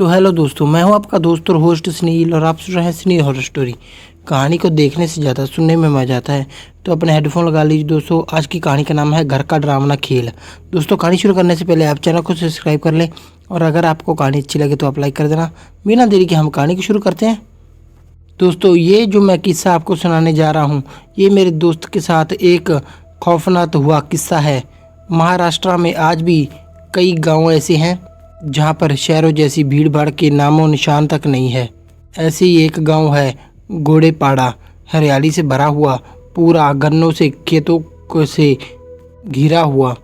तो हेलो दोस्तों, मैं हूं आपका दोस्त और होस्ट स्नील और आप सुन रहे हैं स्नील हॉरर स्टोरी। कहानी को देखने से ज़्यादा सुनने में मज़ा आता है, तो अपने हेडफोन लगा लीजिए दोस्तों। आज की कहानी का नाम है घर का डरावना खेल। दोस्तों, कहानी शुरू करने से पहले आप चैनल को सब्सक्राइब कर लें और अगर आपको कहानी अच्छी लगे तो आप लाइक कर देना। बिना देरी के हम कहानी को शुरू करते हैं। दोस्तों, ये जो मैं किस्सा आपको सुनाने जा रहा हूँ, ये मेरे दोस्त के साथ एक खौफनाक हुआ किस्सा है। महाराष्ट्र में आज भी कई गांव ऐसे हैं जहां पर शहरों जैसी भीड़ भाड़ के नामो निशान तक नहीं है। ऐसे ही एक गांव है गोड़ेपाड़ा, हरियाली से भरा हुआ, पूरा गन्नों से खेतों से घिरा हुआ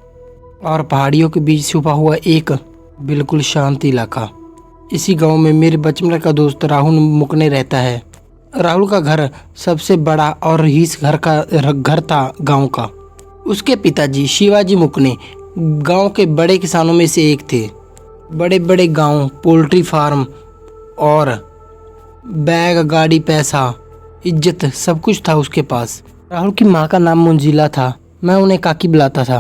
और पहाड़ियों के बीच छुपा हुआ एक बिल्कुल शांत इलाका। इसी गांव में मेरे बचपन का दोस्त राहुल मुकने रहता है। राहुल का घर सबसे बड़ा और रईस घर था गांव का। उसके पिताजी शिवाजी मुकने गांव के बड़े किसानों में से एक थे। बड़े बड़े गांव, पोल्ट्री फार्म और बैग, गाड़ी, पैसा, इज्जत सब कुछ था उसके पास। राहुल की माँ का नाम मंजिला था। मैं उन्हें काकी बुलाता था।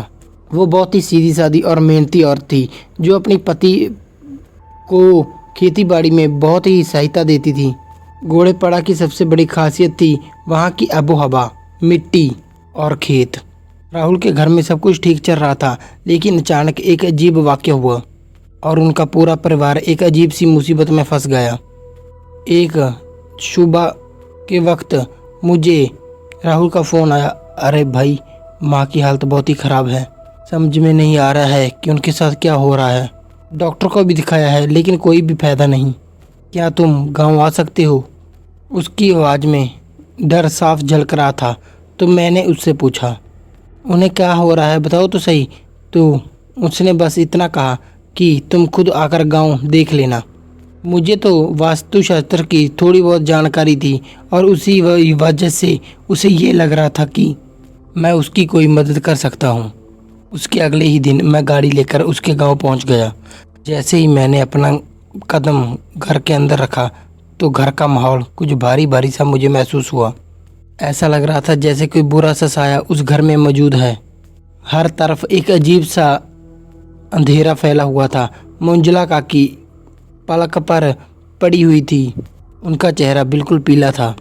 वो बहुत ही सीधी सादी और मेहनती औरत थी जो अपनी पति को खेती बाड़ी में बहुत ही सहायता देती थी। गोड़ेपाड़ा की सबसे बड़ी खासियत थी वहाँ की आबो हवा, मिट्टी और खेत। राहुल के घर में सब कुछ ठीक चल रहा था, लेकिन अचानक एक अजीब वाक़या हुआ और उनका पूरा परिवार एक अजीब सी मुसीबत में फंस गया। एक सुबह के वक्त मुझे राहुल का फ़ोन आया। अरे भाई, माँ की हालत बहुत ही ख़राब है। समझ में नहीं आ रहा है कि उनके साथ क्या हो रहा है। डॉक्टर को भी दिखाया है लेकिन कोई भी फ़ायदा नहीं। क्या तुम गांव आ सकते हो? उसकी आवाज़ में डर साफ झलक रहा था। तो मैंने उससे पूछा, उन्हें क्या हो रहा है बताओ तो सही। तो उसने बस इतना कहा कि तुम खुद आकर गांव देख लेना। मुझे तो वास्तुशास्त्र की थोड़ी बहुत जानकारी थी और उसी वजह से उसे ये लग रहा था कि मैं उसकी कोई मदद कर सकता हूँ। उसके अगले ही दिन मैं गाड़ी लेकर उसके गांव पहुँच गया। जैसे ही मैंने अपना कदम घर के अंदर रखा तो घर का माहौल कुछ भारी भारी सा मुझे महसूस हुआ। ऐसा लग रहा था जैसे कोई बुरा सा साया उस घर में मौजूद है। हर तरफ एक अजीब सा अंधेरा फैला हुआ था। मंजुला काकी पलक पर पड़ी हुई थी। उनका चेहरा बिल्कुल पीला था।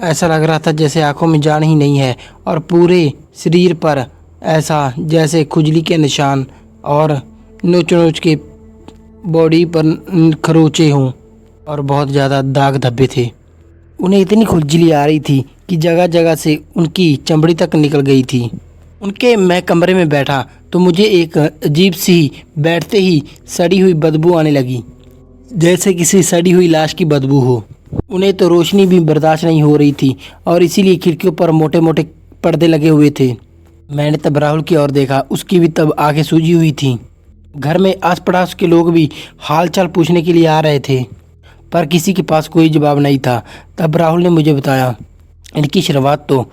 ऐसा लग रहा था जैसे आंखों में जान ही नहीं है और पूरे शरीर पर ऐसा जैसे खुजली के निशान और नोच नोच के बॉडी पर खरोचे हों और बहुत ज़्यादा दाग धब्बे थे। उन्हें इतनी खुजली आ रही थी कि जगह जगह से उनकी चमड़ी तक निकल गई थी। मैं कमरे में बैठा तो मुझे एक अजीब सी बैठते ही सड़ी हुई बदबू आने लगी, जैसे किसी सड़ी हुई लाश की बदबू हो। उन्हें तो रोशनी भी बर्दाश्त नहीं हो रही थी और इसीलिए खिड़कियों पर मोटे मोटे पर्दे लगे हुए थे। मैंने तब राहुल की ओर देखा। उसकी भी तब आंखें सूजी हुई थी। घर में आस पड़ोस के लोग भी हाल चाल पूछने के लिए आ रहे थे, पर किसी के पास कोई जवाब नहीं था। तब राहुल ने मुझे बताया, इनकी शुरुआत तो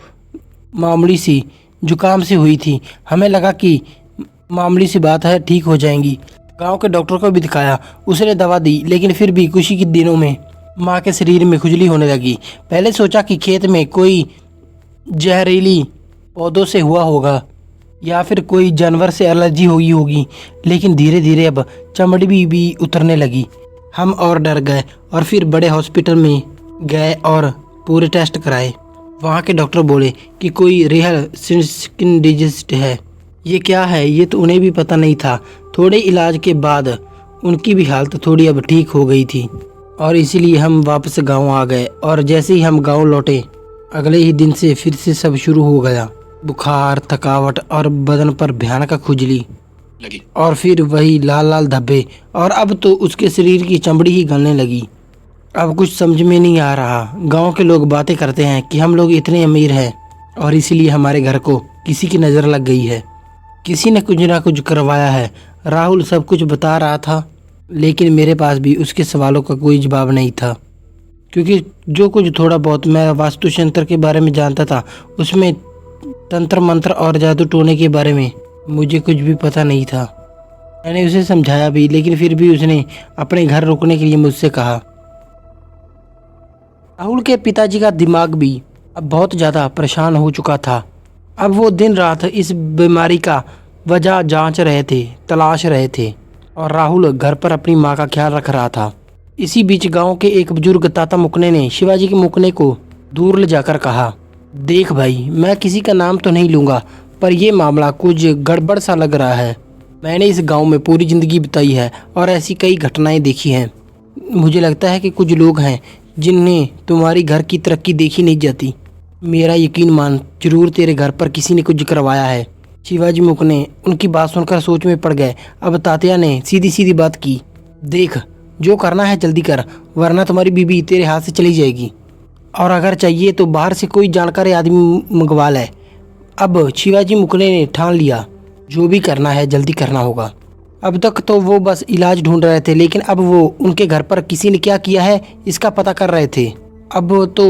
मामूली सी जुकाम से हुई थी। हमें लगा कि मामूली सी बात है, ठीक हो जाएंगी। गांव के डॉक्टर को भी दिखाया, उसने दवा दी, लेकिन फिर भी कुछ ही दिनों में माँ के शरीर में खुजली होने लगी। पहले सोचा कि खेत में कोई जहरीली पौधों से हुआ होगा या फिर कोई जानवर से एलर्जी हुई होगी, लेकिन धीरे धीरे अब चमड़ी भी उतरने लगी। हम और डर गए और फिर बड़े हॉस्पिटल में गए और पूरे टेस्ट कराए। वहाँ के डॉक्टर बोले कि कोई रेयर स्किन डिजीज है। ये क्या है ये तो उन्हें भी पता नहीं था। थोड़े इलाज के बाद उनकी भी हालत थोड़ी अब ठीक हो गई थी और इसीलिए हम वापस गांव आ गए। और जैसे ही हम गांव लौटे, अगले ही दिन से फिर से सब शुरू हो गया। बुखार, थकावट और बदन पर भयानक खुजली लगी और फिर वही लाल लाल धब्बे, और अब तो उसके शरीर की चमड़ी ही गलने लगी। अब कुछ समझ में नहीं आ रहा। गांव के लोग बातें करते हैं कि हम लोग इतने अमीर हैं और इसीलिए हमारे घर को किसी की नज़र लग गई है। किसी ने कुछ ना कुछ करवाया है। राहुल सब कुछ बता रहा था, लेकिन मेरे पास भी उसके सवालों का कोई जवाब नहीं था, क्योंकि जो कुछ थोड़ा बहुत मैं वास्तुशास्त्र के बारे में जानता था, उसमें तंत्र मंत्र और जादू टोने के बारे में मुझे कुछ भी पता नहीं था। मैंने उसे समझाया भी, लेकिन फिर भी उसने अपने घर रुकने के लिए मुझसे कहा। राहुल के पिताजी का दिमाग भी अब बहुत ज़्यादा परेशान हो चुका था। अब वो दिन रात इस बीमारी का वजह जांच रहे थे, तलाश रहे थे। और राहुल घर पर अपनी माँ का ख्याल रख रहा था। इसी बीच गांव के एक बुजुर्ग ताता मुकने ने शिवाजी के मुकने को दूर ले जाकर कहा, देख भाई, मैं किसी का नाम तो नहीं लूँगा, पर यह मामला कुछ गड़बड़ सा लग रहा है। मैंने इस गांव में पूरी ज़िंदगी बिताई है और ऐसी कई घटनाएं देखी हैं। मुझे लगता है कि कुछ लोग हैं जिन्हें तुम्हारी घर की तरक्की देखी नहीं जाती। मेरा यकीन मान, जरूर तेरे घर पर किसी ने कुछ करवाया है। शिवाजी मुकने उनकी बात सुनकर सोच में पड़ गए। अब तात्या ने सीधी सीधी बात की, देख, जो करना है जल्दी कर, वरना तुम्हारी बीबी तेरे हाथ से चली जाएगी, और अगर चाहिए तो बाहर से कोई जानकार आदमी मंगवा ले। अब शिवाजी मुकने ने ठान लिया, जो भी करना है जल्दी करना होगा। अब तक तो वो बस इलाज ढूंढ रहे थे, लेकिन अब वो उनके घर पर किसी ने क्या किया है इसका पता कर रहे थे। अब तो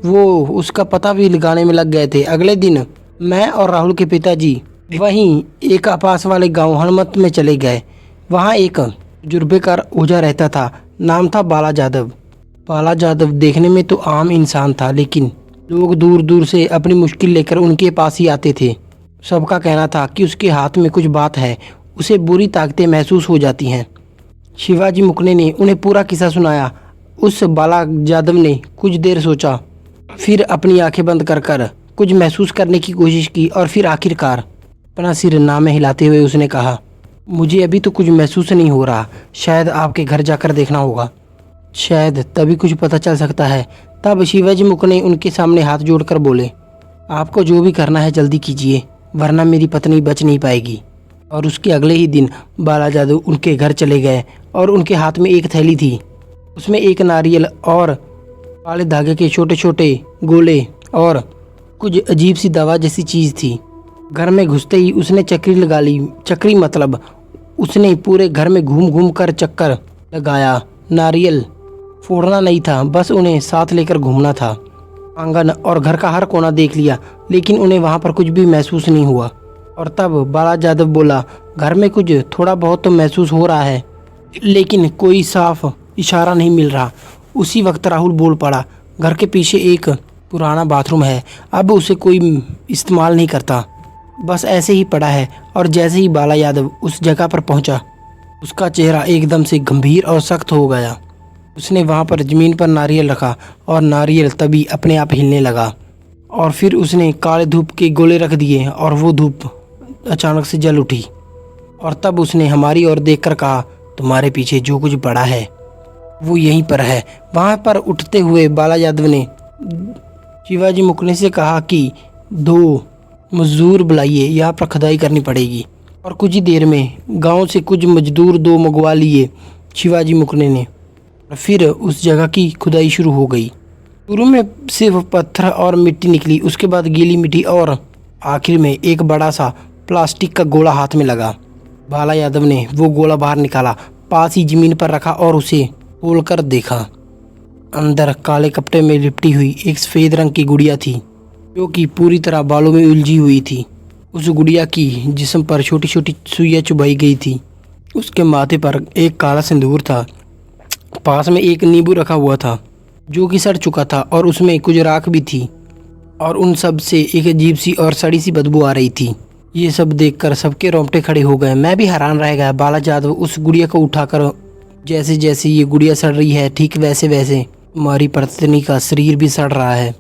वो उसका पता भी लगाने में लग गए थे। अगले दिन मैं और राहुल के पिताजी वहीं एक पास वाले गांव हनुमत में चले गए। वहाँ एक जुर्बेकार ओझा रहता था, नाम था बाला यादव। बाला यादव देखने में तो आम इंसान था, लेकिन लोग दूर दूर से अपनी मुश्किल लेकर उनके पास ही आते थे। सबका कहना था कि उसके हाथ में कुछ बात है, उसे बुरी ताकतें महसूस हो जाती हैं। शिवाजी मुकने ने उन्हें पूरा किस्सा सुनाया। उस बाला यादव ने कुछ देर सोचा, फिर अपनी आंखें बंद कर कर कुछ महसूस करने की कोशिश की, और फिर आखिरकार अपना सिर ना में हिलाते हुए उसने कहा, मुझे अभी तो कुछ महसूस नहीं हो रहा, शायद आपके घर जाकर देखना होगा, शायद तभी कुछ पता चल सकता है। तब शिवाजी मुकने उनके सामने हाथ जोड़कर बोले, आपको जो भी करना है जल्दी कीजिए, वरना मेरी पत्नी बच नहीं पाएगी। और उसके अगले ही दिन बाला यादव उनके घर चले गए और उनके हाथ में एक थैली थी। उसमें एक नारियल और काले धागे के छोटे छोटे गोले और कुछ अजीब सी दवा जैसी चीज़ थी। घर में घुसते ही उसने चक्री लगा ली। चक्री मतलब उसने पूरे घर में घूम घूम कर चक्कर लगाया। नारियल फोड़ना नहीं था, बस उन्हें साथ लेकर घूमना था। आंगन और घर का हर कोना देख लिया, लेकिन उन्हें वहाँ पर कुछ भी महसूस नहीं हुआ। और तब बाला यादव बोला, घर में कुछ थोड़ा बहुत तो महसूस हो रहा है, लेकिन कोई साफ इशारा नहीं मिल रहा। उसी वक्त राहुल बोल पड़ा, घर के पीछे एक पुराना बाथरूम है, अब उसे कोई इस्तेमाल नहीं करता, बस ऐसे ही पड़ा है। और जैसे ही बाला यादव उस जगह पर पहुंचा, उसका चेहरा एकदम से गंभीर और सख्त हो गया। उसने वहां पर ज़मीन पर नारियल रखा और नारियल तभी अपने आप हिलने लगा। और फिर उसने काले धूप के गोले रख दिए और वो धूप अचानक से जल उठी। और तब उसने हमारी ओर देखकर कहा, तुम्हारे पीछे जो कुछ बड़ा है वो यहीं पर है। वहाँ पर उठते हुए बाला यादव ने शिवाजी मुकने से कहा कि 2 मजदूर बुलाइए, यहाँ पर खुदाई करनी पड़ेगी। और कुछ ही देर में गांव से कुछ मजदूर 2 मंगवा लिए शिवाजी मुकने ने। फिर उस जगह की खुदाई शुरू हो गई। शुरू में सिर्फ पत्थर और मिट्टी निकली, उसके बाद गीली मिट्टी, और आखिर में एक बड़ा सा प्लास्टिक का गोला हाथ में लगा। बाला यादव ने वो गोला बाहर निकाला, पास ही ज़मीन पर रखा और उसे खोलकर देखा। अंदर काले कपड़े में लिपटी हुई एक सफ़ेद रंग की गुड़िया थी, जो कि पूरी तरह बालों में उलझी हुई थी। उस गुड़िया की जिस्म पर छोटी छोटी सुइयाँ चुभाई गई थी। उसके माथे पर एक काला सिंदूर था। पास में एक नींबू रखा हुआ था, जो कि सड़ चुका था, और उसमें कुछ राख भी थी। और उन सब से एक अजीब सी और सड़ी सी बदबू आ रही थी। ये सब देखकर सबके रोंगटे खड़े हो गए। मैं भी हैरान रह गया। बाला यादव उस गुड़िया को उठाकर, जैसे जैसे ये गुड़िया सड़ रही है, ठीक वैसे वैसे हमारी पत्नी का शरीर भी सड़ रहा है।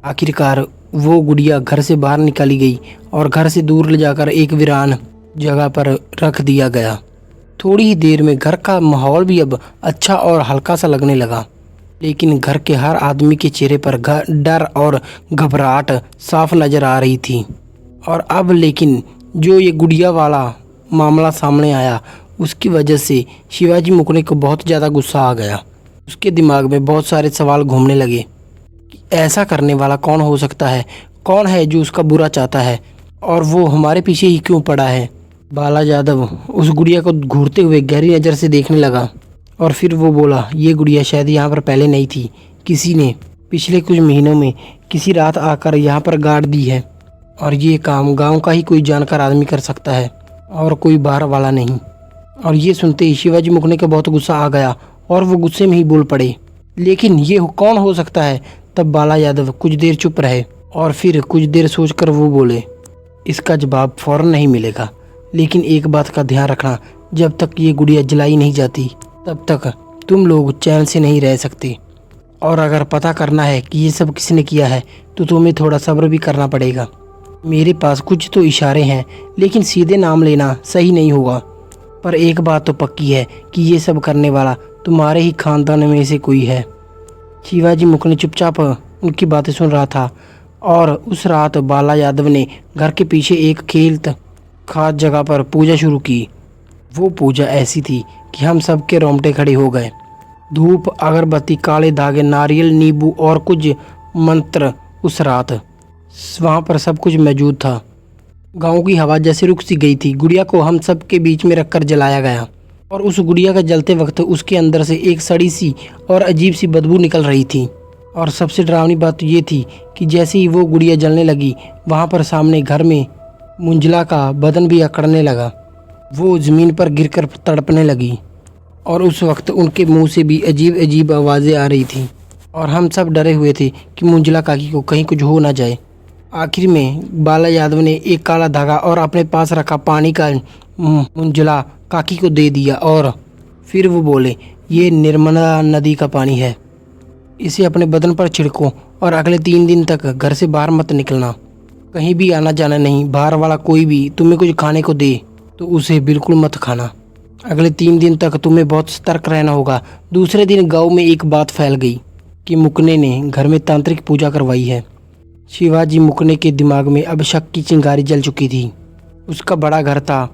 आखिरकार वो गुड़िया घर से बाहर निकाली गई और घर से दूर ले जाकर एक वीरान जगह पर रख दिया गया। थोड़ी ही देर में घर का माहौल भी अब अच्छा और हल्का सा लगने लगा, लेकिन घर के हर आदमी के चेहरे पर डर और घबराहट साफ नज़र आ रही थी। और अब लेकिन जो ये गुड़िया वाला मामला सामने आया, उसकी वजह से शिवाजी मुकने को बहुत ज़्यादा गुस्सा आ गया। उसके दिमाग में बहुत सारे सवाल घूमने लगे कि ऐसा करने वाला कौन हो सकता है, कौन है जो उसका बुरा चाहता है, और वो हमारे पीछे ही क्यों पड़ा है। बाला यादव उस गुड़िया को घूरते हुए गहरी नज़र से देखने लगा, और फिर वो बोला, ये गुड़िया शायद यहाँ पर पहले नहीं थी, किसी ने पिछले कुछ महीनों में किसी रात आकर यहाँ पर गाड़ दी है, और ये काम गांव का ही कोई जानकार आदमी कर सकता है और कोई बाहर वाला नहीं। और ये सुनते ही शिवाजी मुकने का बहुत गुस्सा आ गया और वो गुस्से में ही बोल पड़े, लेकिन ये कौन हो सकता है। तब बाला यादव कुछ देर चुप रहे और फिर कुछ देर सोचकर वो बोले, इसका जवाब फ़ौरन नहीं मिलेगा, लेकिन एक बात का ध्यान रखना, जब तक ये गुड़िया जलाई नहीं जाती तब तक तुम लोग चैन से नहीं रह सकते। और अगर पता करना है कि ये सब किसने किया है तो तुम्हें थोड़ा सब्र भी करना पड़ेगा। मेरे पास कुछ तो इशारे हैं, लेकिन सीधे नाम लेना सही नहीं होगा। पर एक बात तो पक्की है कि ये सब करने वाला तुम्हारे ही खानदान में से कोई है। शिवाजी मुखने चुपचाप उनकी बातें सुन रहा था। और उस रात बाला यादव ने घर के पीछे एक खेत खास जगह पर पूजा शुरू की। वो पूजा ऐसी थी कि हम सब के रोंगटे खड़े हो गए। धूप, अगरबत्ती, काले धागे, नारियल, नींबू और कुछ मंत्र। उस रात वहाँ पर सब कुछ मौजूद था। गांव की हवा जैसे रुक सी गई थी। गुड़िया को हम सब के बीच में रखकर जलाया गया और उस गुड़िया का जलते वक्त उसके अंदर से एक सड़ी सी और अजीब सी बदबू निकल रही थी। और सबसे डरावनी बात तो ये थी कि जैसे ही वो गुड़िया जलने लगी, वहाँ पर सामने घर में मंजुला का बदन भी अकड़ने लगा। वो ज़मीन पर गिरकर तड़पने लगी और उस वक्त उनके मुंह से भी अजीब अजीब आवाज़ें आ रही थी। और हम सब डरे हुए थे कि मंजुला काकी को कहीं कुछ हो ना जाए। आखिर में बाला यादव ने एक काला धागा और अपने पास रखा पानी का मंजुला काकी को दे दिया और फिर वो बोले, ये नर्मदा नदी का पानी है, इसे अपने बदन पर छिड़को और अगले 3 दिन तक घर से बाहर मत निकलना। कहीं भी आना जाना नहीं। बाहर वाला कोई भी तुम्हें कुछ खाने को दे तो उसे बिल्कुल मत खाना। अगले 3 दिन तक तुम्हें बहुत सतर्क रहना होगा। दूसरे दिन गांव में एक बात फैल गई कि मुकने ने घर में तांत्रिक पूजा करवाई है। शिवाजी मुकने के दिमाग में अब शक की चिंगारी जल चुकी थी। उसका बड़ा घर था,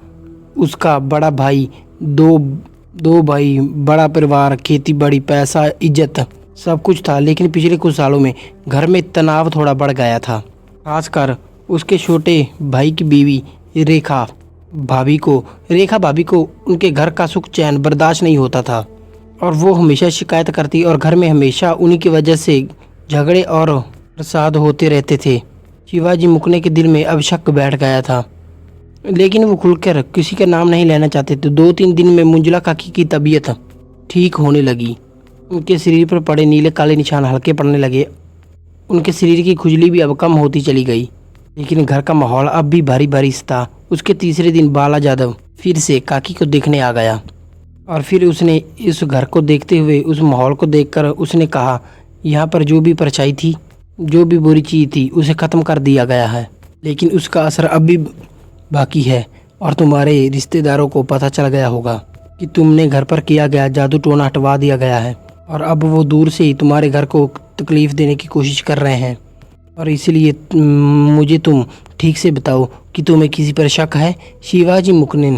उसका बड़ा भाई, दो भाई, बड़ा परिवार, खेती बाड़ी, पैसा, इज्जत, सब कुछ था। लेकिन पिछले कुछ सालों में घर में तनाव थोड़ा बढ़ गया था। खासकर उसके छोटे भाई की बीवी रेखा भाभी को उनके घर का सुख चैन बर्दाश्त नहीं होता था और वो हमेशा शिकायत करती और घर में हमेशा उन्हीं की वजह से झगड़े और प्रसाद होते रहते थे। शिवाजी मुकने के दिल में अब शक बैठ गया था, लेकिन वो खुलकर किसी का नाम नहीं लेना चाहते थे। 2-3 दिन में मंजुला काकी की तबीयत ठीक होने लगी। उनके शरीर पर पड़े नीले काले निशान हल्के पड़ने लगे। उनके शरीर की खुजली भी अब कम होती चली गई। लेकिन घर का माहौल अब भी भारी भारी था। उसके तीसरे दिन बाला यादव फिर से काकी को देखने आ गया और फिर उसने इस घर को देखते हुए, उस माहौल को देखकर उसने कहा, यहाँ पर जो भी परछाई थी, जो भी बुरी चीज़ थी, उसे ख़त्म कर दिया गया है, लेकिन उसका असर अब भी बाकी है। और तुम्हारे रिश्तेदारों को पता चल गया होगा कि तुमने घर पर किया गया जादू टोना हटवा दिया गया है और अब वो दूर से ही तुम्हारे घर को तकलीफ़ देने की कोशिश कर रहे हैं। और इसलिए मुझे तुम ठीक से बताओ कि तुम्हें किसी पर शक है। शिवाजी मुकने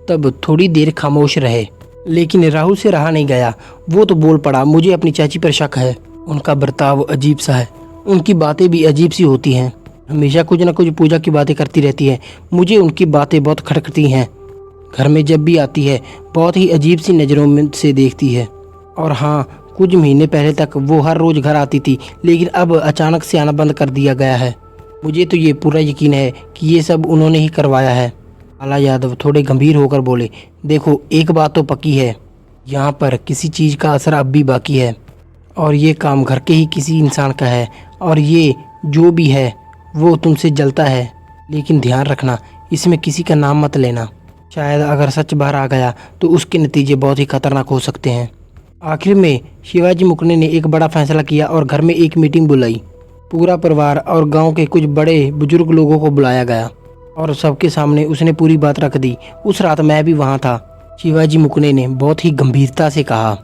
तब थोड़ी देर खामोश रहे, लेकिन राहुल से रहा नहीं गया। वो तो बोल पड़ा, मुझे अपनी चाची पर शक है। उनका बर्ताव अजीब सा है, उनकी बातें भी अजीब सी होती हैं, हमेशा कुछ ना कुछ पूजा की बातें करती रहती है। मुझे उनकी बातें बहुत खटकती हैं। घर में जब भी आती है बहुत ही अजीब सी नज़रों में से देखती है। और हाँ, कुछ महीने पहले तक वो हर रोज़ घर आती थी, लेकिन अब अचानक से आना बंद कर दिया गया है। मुझे तो ये पूरा यकीन है कि ये सब उन्होंने ही करवाया है। बाला यादव थोड़े गंभीर होकर बोले, देखो एक बात तो पक्की है, यहाँ पर किसी चीज़ का असर अब भी बाकी है और ये काम घर के ही किसी इंसान का है और ये जो भी है वो तुमसे जलता है। लेकिन ध्यान रखना, इसमें किसी का नाम मत लेना। शायद अगर सच बाहर आ गया तो उसके नतीजे बहुत ही खतरनाक हो सकते हैं। आखिर में शिवाजी मुकने ने एक बड़ा फैसला किया और घर में एक मीटिंग बुलाई। पूरा परिवार और गांव के कुछ बड़े बुजुर्ग लोगों को बुलाया गया और सबके सामने उसने पूरी बात रख दी। उस रात मैं भी वहां था। शिवाजी मुकने ने बहुत ही गंभीरता से कहा,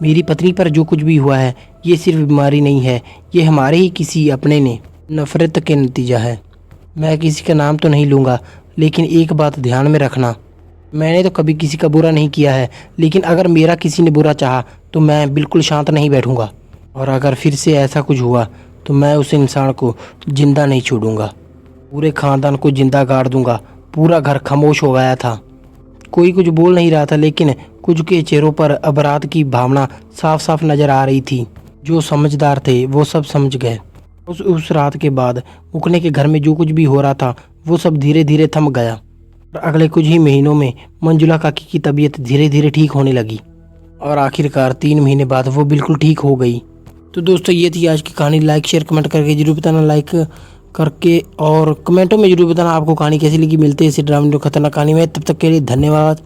मेरी पत्नी पर जो कुछ भी हुआ है ये सिर्फ बीमारी नहीं है, ये हमारे ही किसी अपने ने नफरत के नतीजा है। मैं किसी का नाम तो नहीं लूँगा, लेकिन एक बात ध्यान में रखना, मैंने तो कभी किसी का बुरा नहीं किया है, लेकिन अगर मेरा किसी ने बुरा चाहा तो मैं बिल्कुल शांत नहीं बैठूंगा और अगर फिर से ऐसा कुछ हुआ तो मैं उस इंसान को जिंदा नहीं छोड़ूंगा, पूरे खानदान को जिंदा गाड़ दूंगा। पूरा घर खामोश हो गया था, कोई कुछ बोल नहीं रहा था, लेकिन कुछ के चेहरों पर अपराध की भावना साफ साफ नज़र आ रही थी। जो समझदार थे वो सब समझ गए। उस रात के बाद मुकने के घर में जो कुछ भी हो रहा था वो सब धीरे धीरे थम गया और अगले कुछ ही महीनों में मंजुला काकी की तबीयत धीरे धीरे ठीक होने लगी और आखिरकार 3 महीने बाद वो बिल्कुल ठीक हो गई। तो दोस्तों ये थी आज की कहानी। लाइक शेयर कमेंट करके जरूर बताना, लाइक करके और कमेंटों में जरूर बताना आपको कहानी कैसी लगी। मिलते हैं इसी ड्रामा खतरनाक कहानी में, तब तक के लिए धन्यवाद।